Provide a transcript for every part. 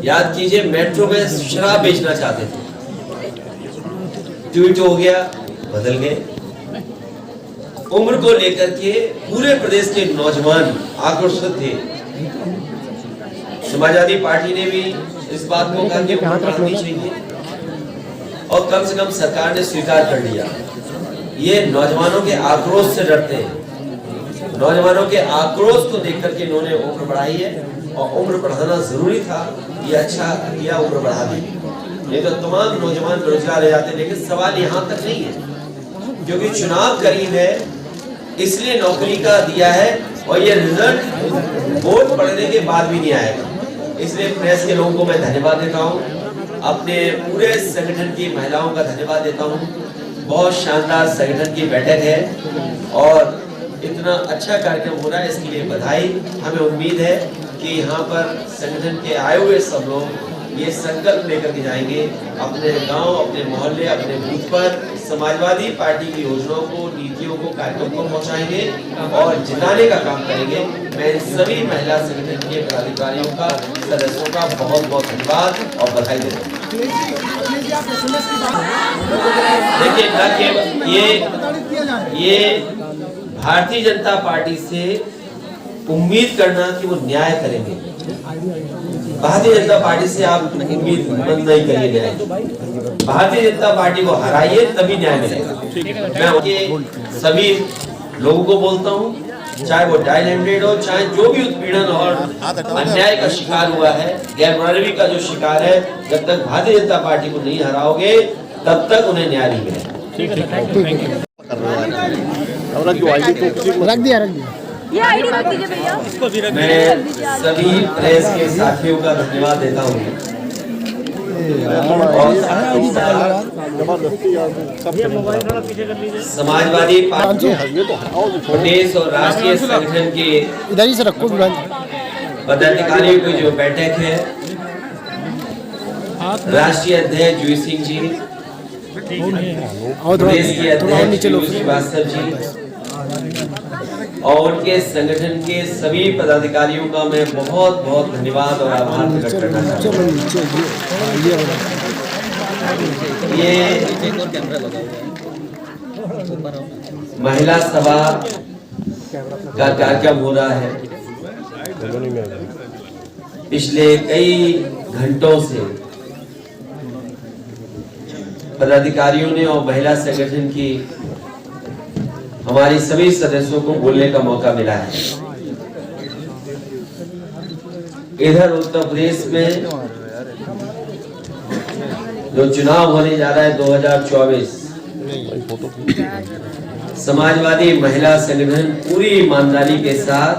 याद कीजिए, मेट्रो में शराब बेचना चाहते थे, ट्वीट हो गया, बदल गए। उम्र को लेकर के पूरे प्रदेश के नौजवान आक्रोशित थे। समाजवादी पार्टी ने भी इस बात को कहा कि उम्र बढ़ानी चाहिए और कम से कम सरकार ने स्वीकार कर लिया। ये नौजवानों के आक्रोश से डरते हैं। नौजवानों के आक्रोश को देख करके इन्होंने उम्र बढ़ाई है और उम्र बढ़ाना जरूरी था। ये अच्छा किया, उम्र बढ़ा दी, नहीं तो तमाम नौजवान बेरोजगार रह जाते। लेकिन सवाल यहाँ तक नहीं है, क्योंकि चुनाव करीब है इसलिए नौकरी का दिया है और ये रिजल्ट वोट पड़ने के बाद भी नहीं आएगा। इसलिए प्रेस के लोगों को मैं धन्यवाद देता हूँ, अपने पूरे संगठन की महिलाओं का धन्यवाद देता हूँ। बहुत शानदार संगठन की बैठक है और इतना अच्छा कार्यक्रम हो रहा है, इसके लिए बधाई। हमें उम्मीद है कि यहाँ पर संगठन के आए हुए सब लोग ये संकल्प लेकर के जाएंगे अपने गांव, अपने मोहल्ले, अपने बूथ पर समाजवादी पार्टी की योजनाओं को, नीतियों को, कार्यक्रम को पहुंचाएंगे और जिताने का काम करेंगे। मैं सभी महिला संगठन के पदाधिकारियों का, सदस्यों का बहुत बहुत धन्यवाद और बधाई देता हूँ। देखिए, न केवल ये भारतीय जनता पार्टी से उम्मीद करना कि वो न्याय करेंगे। भारतीय जनता पार्टी से आप उम्मीद नहीं करिए न्याय। भारतीय जनता पार्टी को हराइए, तभी न्याय मिलेगा। मैं उनके सभी लोगों को बोलता हूँ, चाहे वो डायल 100 हो, चाहे जो भी उत्पीड़न और अन्याय का शिकार हुआ है, गैरबराबरी का जो शिकार है, जब तक भारतीय जनता पार्टी को नहीं हराओगे तब तक उन्हें न्याय नहीं मिलेगा। रख दिया ये आईडी रख दीजिए भैया। मैं सभी प्रेस के साथियों का धन्यवाद देता हूँ और समाजवादी पार्टी प्रदेश और राष्ट्रीय संगठन के इधर ही से रखो पदाधिकारियों की जो बैठक है, राष्ट्रीय अध्यक्ष जुई सिंह जी, प्रदेश के अध्यक्ष श्रीवास्तव जी और उनके संगठन के सभी पदाधिकारियों का मैं बहुत बहुत धन्यवाद और आभार प्रकट करना चाहता हूँ। ये महिला सभा का कार्यक्रम हो रहा है। पिछले कई घंटों से पदाधिकारियों ने और महिला संगठन की हमारी सभी सदस्यों को बोलने का मौका मिला है। इधर उत्तर प्रदेश में जो चुनाव होने जा रहा है 2024, समाजवादी महिला संगठन पूरी ईमानदारी के साथ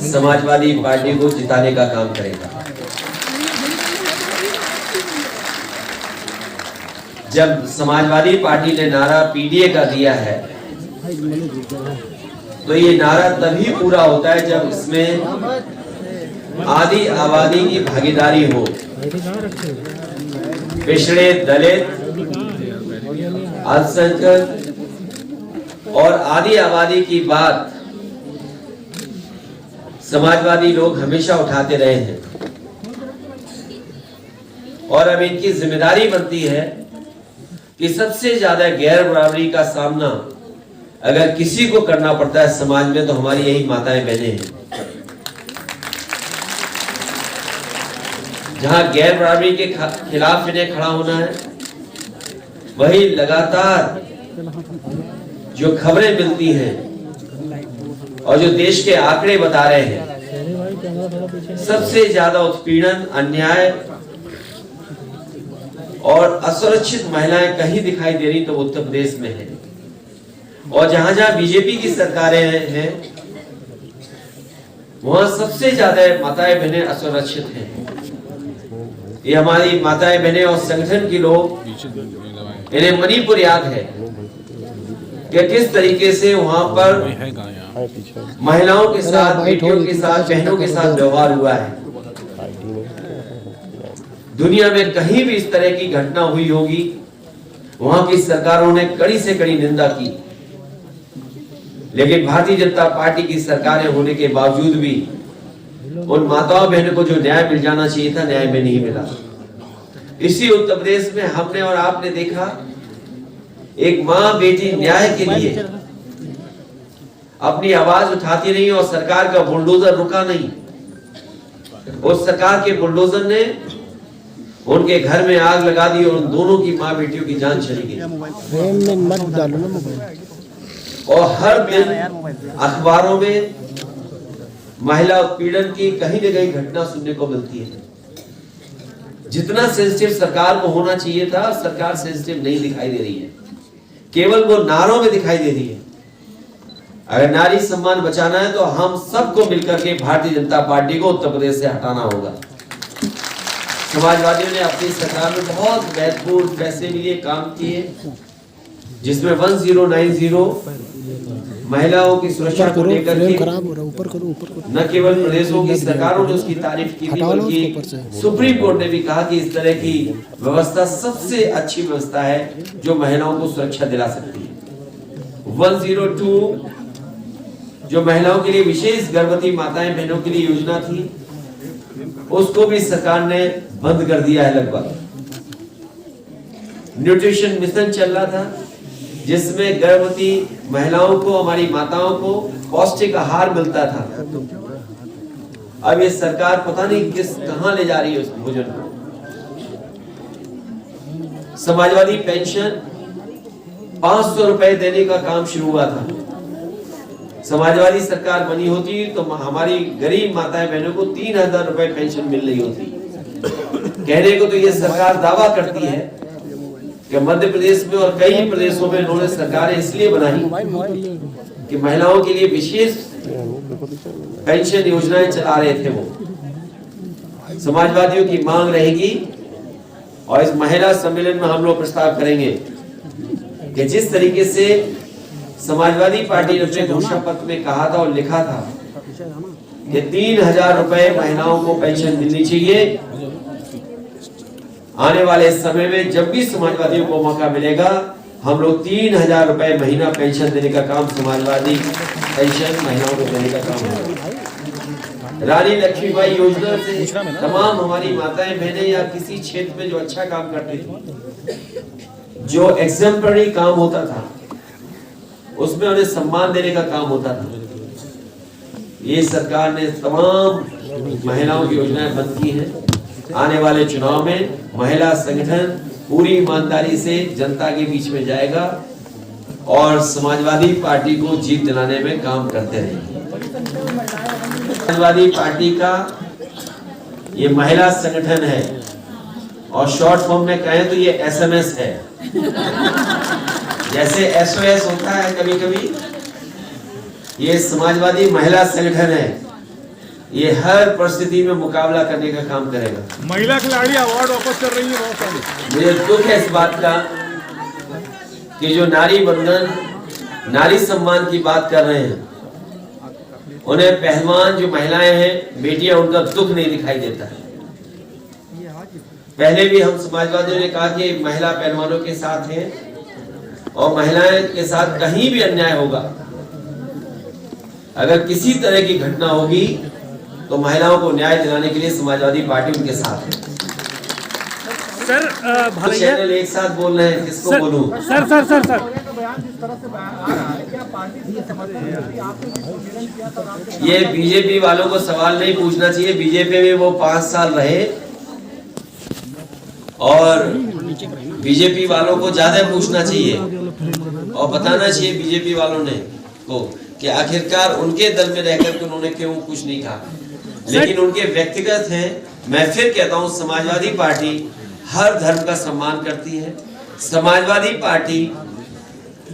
समाजवादी पार्टी को जिताने का काम करेगा। जब समाजवादी पार्टी ने नारा पीडीए का दिया है तो ये नारा तभी पूरा होता है जब इसमें आदि आबादी की भागीदारी हो। पिछड़े, दलित, अल्पसंख्यक और आदि आबादी की बात समाजवादी लोग हमेशा उठाते रहे हैं और अब इनकी जिम्मेदारी बनती है कि सबसे ज्यादा गैर बराबरी का सामना अगर किसी को करना पड़ता है समाज में तो हमारी यही माताएं बहनें हैं। जहां गैर बराबरी के खिलाफ इन्हें खड़ा होना है, वही लगातार जो खबरें मिलती हैं और जो देश के आंकड़े बता रहे हैं, सबसे ज्यादा उत्पीड़न, अन्याय और असुरक्षित महिलाएं कहीं दिखाई दे रही तो उत्तर प्रदेश में है। और जहां जहां बीजेपी की सरकारें हैं वहां सबसे ज्यादा माताएं बहनें असुरक्षित हैं। ये हमारी माताएं बहनें और संगठन के लोग, इन्हें मणिपुर याद है कि किस तरीके से वहां पर महिलाओं के साथ, बेटियों के साथ, बहनों के साथ व्यवहार हुआ है। दुनिया में कहीं भी इस तरह की घटना हुई होगी, वहां की सरकारों ने कड़ी से कड़ी निंदा की। लेकिन भारतीय जनता पार्टी की सरकारें होने के बावजूद भी उन माताओं बहनों को जो न्याय मिल जाना चाहिए था, न्याय में नहीं मिला। इसी उत्तर प्रदेश में हमने और आपने देखा, एक माँ बेटी न्याय के लिए अपनी आवाज उठाती रही और सरकार का बुलडोजर रुका नहीं। उस सरकार के बुलडोजर ने उनके घर में आग लगा दी और उन दोनों की माँ बेटियों की जान चली गई। और हर दिन अखबारों में महिला उत्पीड़न की कहीं न कहीं घटना सुनने को मिलती है। जितना सेंसिटिव सरकार को होना चाहिए था, सरकार सेंसिटिव नहीं दिखाई दे रही है, केवल वो नारों में दिखाई दे रही है। अगर नारी सम्मान बचाना है तो हम सबको मिलकर के भारतीय जनता पार्टी को उत्तर प्रदेश से हटाना होगा। समाजवादियों ने अपनी सरकार में बहुत महत्वपूर्ण फैसले लिए, काम किए, जिसमें 1090 महिलाओं की सुरक्षा को लेकर के न केवल प्रदेशों की सरकारों ने उसकी तारीफ की थी, बल्कि सुप्रीम कोर्ट ने भी कहा कि इस तरह की व्यवस्था सबसे अच्छी व्यवस्था है जो महिलाओं को सुरक्षा दिला सकती है। 102 जो महिलाओं के लिए विशेष गर्भवती माताएं बहनों के लिए योजना थी, उसको भी सरकार ने बंद कर दिया है लगभग। न्यूट्रिशन मिशन चल रहा था, जिसमें गर्भवती महिलाओं को, हमारी माताओं को पौष्टिक आहार मिलता था। अब ये सरकार पता नहीं कहां ले जा रही है उस भोजन को। समाजवादी पेंशन 500 रुपए देने का काम शुरू हुआ था। समाजवादी सरकार बनी होती तो हमारी गरीब माताएं बहनों को 3000 रुपए पेंशन मिल रही होती। कहने को तो ये सरकार दावा करती है कि मध्य प्रदेश में और कई प्रदेशों में उन्होंने सरकारें इसलिए बनाई कि महिलाओं के लिए विशेष पेंशन योजनाएं चला रहे थे। वो समाजवादियों की मांग रहेगी और इस महिला सम्मेलन में हम लोग प्रस्ताव करेंगे कि जिस तरीके से समाजवादी पार्टी ने अपने घोषणा पत्र में कहा था और लिखा था कि 3000 रुपए महिलाओं को पेंशन मिलनी चाहिए। आने वाले समय में जब भी समाजवादियों को मौका मिलेगा, हम लोग 3000 रुपए महीना पेंशन देने का काम, समाजवादी पेंशन महिलाओं को देने का काम है। रानी लक्ष्मीबाई योजना से तमाम हमारी माताएं बहनें या किसी क्षेत्र में जो अच्छा काम करती थी, जो एग्जेम्पलरी काम होता था, उसमें उन्हें सम्मान देने का काम होता था। ये सरकार ने तमाम महिलाओं की योजनाएं बंद की हैं। आने वाले चुनाव में महिला संगठन पूरी ईमानदारी से जनता के बीच में जाएगा और समाजवादी पार्टी को जीत दिलाने में काम करते रहेंगे। समाजवादी पार्टी का ये महिला संगठन है और शॉर्ट फॉर्म में कहें तो ये SMS है। जैसे SOS होता है कभी कभी, ये समाजवादी महिला संगठन है। ये हर परिस्थिति में मुकाबला करने का काम करेगा। महिला खिलाड़ी अवार्ड वापस कर रही है बहुत सारी। मुझे दुख है इस बात का कि जो नारी बंधन, नारी सम्मान की बात कर रहे हैं, उन्हें पहलवान जो महिलाएं हैं, बेटियां, उनका दुख नहीं दिखाई देता है। पहले भी हम समाजवादियों ने कहा कि महिला पहलवानों के साथ हैं और महिलाएं के साथ कहीं भी अन्याय होगा, अगर किसी तरह की घटना होगी तो महिलाओं को न्याय दिलाने के लिए समाजवादी पार्टी उनके साथ है। सर चैनल एक साथ बोल रहे हैं, किसको बोलूं? सर ये बीजेपी वालों को सवाल नहीं पूछना चाहिए। बीजेपी में वो 5 साल रहे और बीजेपी वालों को ज्यादा पूछना चाहिए और बताना चाहिए बीजेपी वालों ने को कि आखिरकार उनके दल में रहकर के उन्होंने क्यों कुछ नहीं कहा। लेकिन उनके व्यक्तिगत हैं। मैं फिर कहता हूं, समाजवादी पार्टी हर धर्म का सम्मान करती है। समाजवादी पार्टी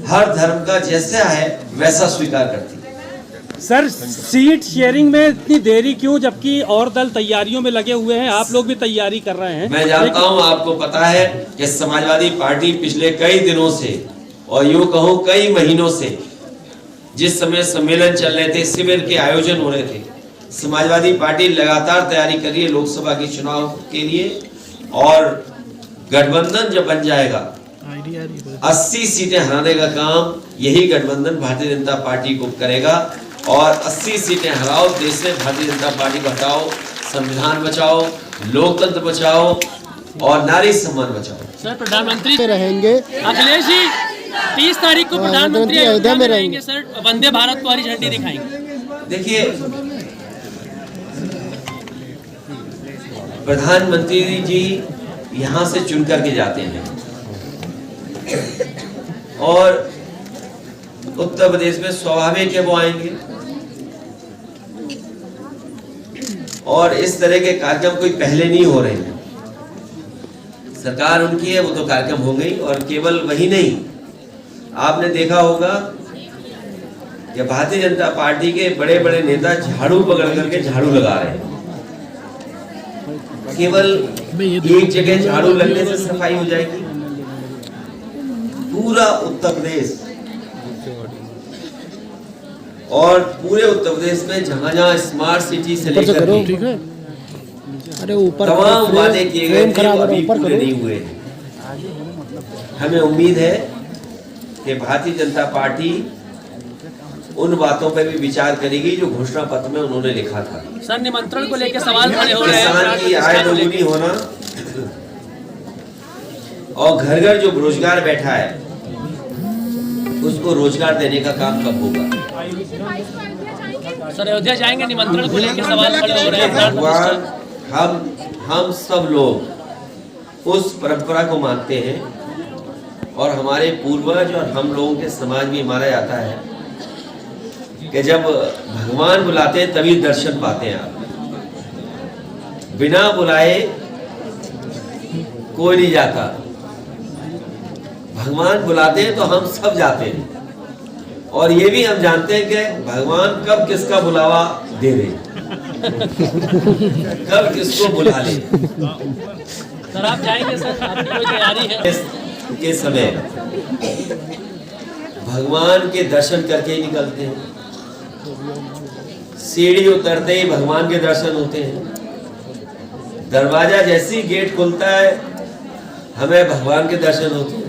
हर धर्म का जैसा है वैसा स्वीकार करती है। सर, सीट शेयरिंग में इतनी देरी क्यों, जबकि और दल तैयारियों में लगे हुए हैं, आप लोग भी तैयारी कर रहे हैं? मैं जानता हूं, आपको पता है कि समाजवादी पार्टी पिछले कई दिनों से और यूं कहूं कई महीनों से, जिस समय सम्मेलन चल रहे थे, शिविर के आयोजन हो रहे थे, समाजवादी पार्टी लगातार तैयारी कर रही है लोकसभा के चुनाव के लिए। और गठबंधन जब बन जाएगा, 80 सीटें हराने का काम यही गठबंधन भारतीय जनता पार्टी को करेगा। और 80 सीटें हराओ, देश में भारतीय जनता पार्टी को हटाओ, संविधान बचाओ, लोकतंत्र बचाओ और नारी सम्मान बचाओ। सर प्रधानमंत्री में रहेंगे। अखिलेश जी 30 तारीख को प्रधानमंत्री अयोध्या में रहेंगे सर, वंदे भारत को हरी झंडी दिखाएंगे। देखिए, प्रधानमंत्री जी यहाँ से चुन करके जाते हैं और उत्तर प्रदेश में स्वाभाविक है वो आएंगे और इस तरह के कार्यक्रम कोई पहले नहीं हो रहे हैं। सरकार उनकी है, वो तो कार्यक्रम होंगे ही। और केवल वही नहीं, आपने देखा होगा कि भारतीय जनता पार्टी के बड़े बड़े नेता झाड़ू पकड़ करके झाड़ू लगा रहे हैं। केवल एक जगह झाड़ू लगने से सफाई हो जाएगी? पूरा उत्तर प्रदेश और पूरे उत्तर प्रदेश में जहां जहां स्मार्ट सिटी से लेकर ठीक है। अरे ऊपर तमाम वादे किए गए थे, वो अभी पूरे नहीं हुए हैं। हमें उम्मीद है कि भारतीय जनता पार्टी उन बातों पर भी विचार करेगी जो घोषणा पत्र में उन्होंने लिखा था। सर निमंत्रण को लेकर सवाल खड़े हो रहे हैं। किसान की आय दोगुनी होना और घर घर जो बेरोजगार बैठा है उसको रोजगार देने का काम कब होगा? सर अयोध्या जाएंगे, निमंत्रण को लेकर सवाल खड़े हो रहे हैं। भगवान, हम सब लोग उस परंपरा को मानते हैं और हमारे पूर्वज और हम लोगों के समाज में माना जाता है कि जब भगवान बुलाते हैं तभी दर्शन पाते हैं आप। बिना बुलाए कोई नहीं जाता। भगवान बुलाते हैं तो हम सब जाते हैं और ये भी हम जानते हैं कि भगवान कब किसका बुलावा दे दे, कब किसको बुला ले। सर आप जाएंगे सर, आपकी कोई तैयारी है? के समय भगवान के दर्शन करके ही निकलते हैं। सीढ़ी उतरते ही भगवान के दर्शन होते हैं। दरवाजा जैसे ही गेट खुलता है हमें भगवान के दर्शन होते हैं।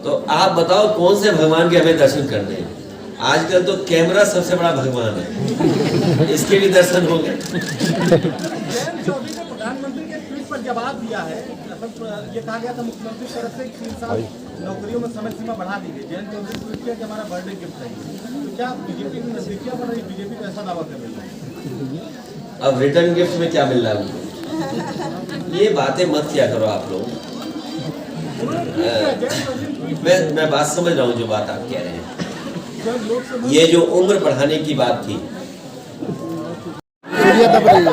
तो आप बताओ कौन से भगवान के हमें दर्शन करने हैं? आजकल तो कैमरा सबसे बड़ा भगवान है, इसके भी दर्शन हो गए। प्रधानमंत्री के ट्वीट पर जवाब दिया है, मतलब ये कहा गया था मुख्यमंत्री की तरफ से 3 साल नौकरियों में समय सीमा बढ़ा दी गई। जयंत चौधरी ट्वीट किया कि हमारा बर्थडे गिफ्ट है। तो क्या बीजेपी की नजदीकियां बढ़ रही? बीजेपी तो ऐसा दावा कर रही है। अब रिटर्न गिफ्ट में क्या मिल रहा है? ये बातें मत किया करो आप लोग। मैं बात समझ रहा हूँ जो बात आप कह रहे हैं। ये जो उम्र बढ़ाने की बात थी, दब रही है।